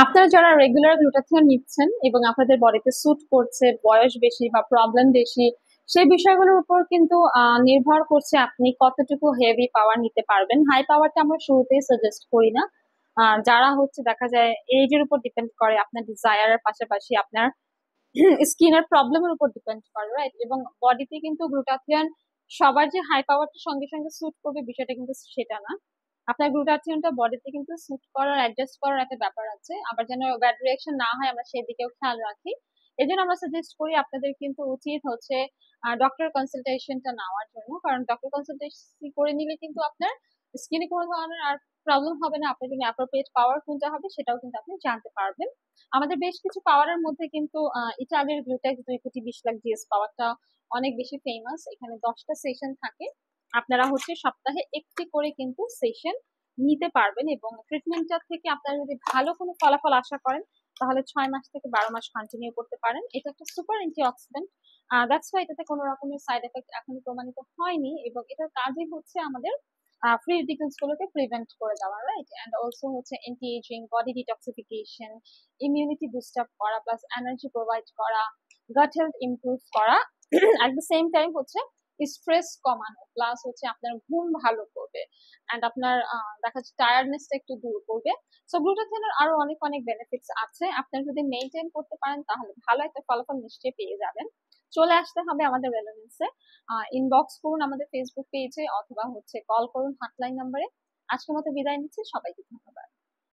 আপনারা যারা regular glutathione নিচ্ছেন এবং আপনাদের বডিতে স্যুট করছে, বয়স বেশি বা প্রবলেম বেশি, সেই বিষয়গুলোর উপর কিন্তু নির্ভর করছে আপনি কতটুকু হেভি পাওয়ার নিতে পারবেন। হাই পাওয়ারটা আমরা শুরুতেই সাজেস্ট করি না। যারা হচ্ছে দেখা যায় এজের উপর ডিপেন্ড করে, আপনার ডিজায়ারের পাশাপাশি আপনার স্কিনের প্রবলেমের উপর ডিপেন্ড করে, রাইট? এবং বডিতে কিন্তু গ্লুটাথিয়ন সবার যে হাই পাওয়ারটা সঙ্গে সঙ্গে স্যুট করবে বিষয়টা কিন্তু সেটা না। আপনার গ্লুটাথিয়নটা বডিতে কিন্তু স্যুট করার, অ্যাডজাস্ট করার একটা ব্যাপার আছে। আবার যেন ব্যাড রিয়াকশন না হয় আমরা সেদিকেও খেয়াল রাখি। এই জন্য আমরা সাজেস্ট করি আপনাদের কিন্তু উচিত হচ্ছে ডক্টর কনসালটেশনটা নেওয়ার জন্য, কারণ ডক্টর কনসালটেন্সি করে নিলে কিন্তু আপনার স্কিনে কোনো ধরনের আর প্রবলেম হবে না। আপনার জন্য অ্যাপ্রোপ্রিয়েট পাওয়ার কোনটা হবে সেটাও কিন্তু আপনি জানতে পারবেন। আমাদের বেশ কিছু পাওয়ারের মধ্যে কিন্তু ইটালির গ্লুটেক্স 2 কোটি 20 লাখ জিএস পাওয়ারটা অনেক বেশি ফেমাস। এখানে 10টা সেশন থাকে। আপনারা হচ্ছে সপ্তাহে একটি করে কিন্তু সেশন নিতে পারবেন, এবং ট্রিটমেন্টটা থেকে আপনারা যদি ভালো কোনো ফলাফল আশা করেন তাহলে 6 মাস থেকে 12 মাস কন্টিনিউ করতে পারেন। এটা একটা সুপার অ্যান্টিঅক্সিডেন্ট। দ্যাটস ওয়াই এটাতে কোনো রকমের সাইড এফেক্ট এখনো প্রমাণিত হয়নি, এবং এটার কাজই হচ্ছে আমাদের ফ্রি রেডিক্যালস গুলোকে প্রিভেন্ট করে দেওয়া, রাইট? এন্ড অলসো হচ্ছে anti ageing, body detoxification, immunity boost up করা, প্লাস এনার্জি প্রোভাইড করা, গাট হেলথ ইমপ্রুভ করা, অ্যাট দ্য সেম টাইম হচ্ছে স্ট্রেস কমানো, প্লাস হচ্ছে আপনার ঘুম ভালো করবে, এন্ড আপনার দেখা যাচ্ছে টায়ার্ডনেসটা একটু দূর করবে। সো গ্লুটাথিয়নের আরো অনেক অনেক বেনিফিটস আছে। আপনারা যদি মেনটেন করতে পারেন তাহলে ভালো একটা ফলাফল নিশ্চয়ই পেয়ে যাবেন। চলে আসতে হবে আমাদের রেলেভেন্সে, ইনবক্স করুন আমাদের ফেসবুক পেজে, অথবা হচ্ছে কল করুন হটলাইন নাম্বারে। আজকের মতো বিদায় নিচ্ছি, সবাইকে ধন্যবাদ।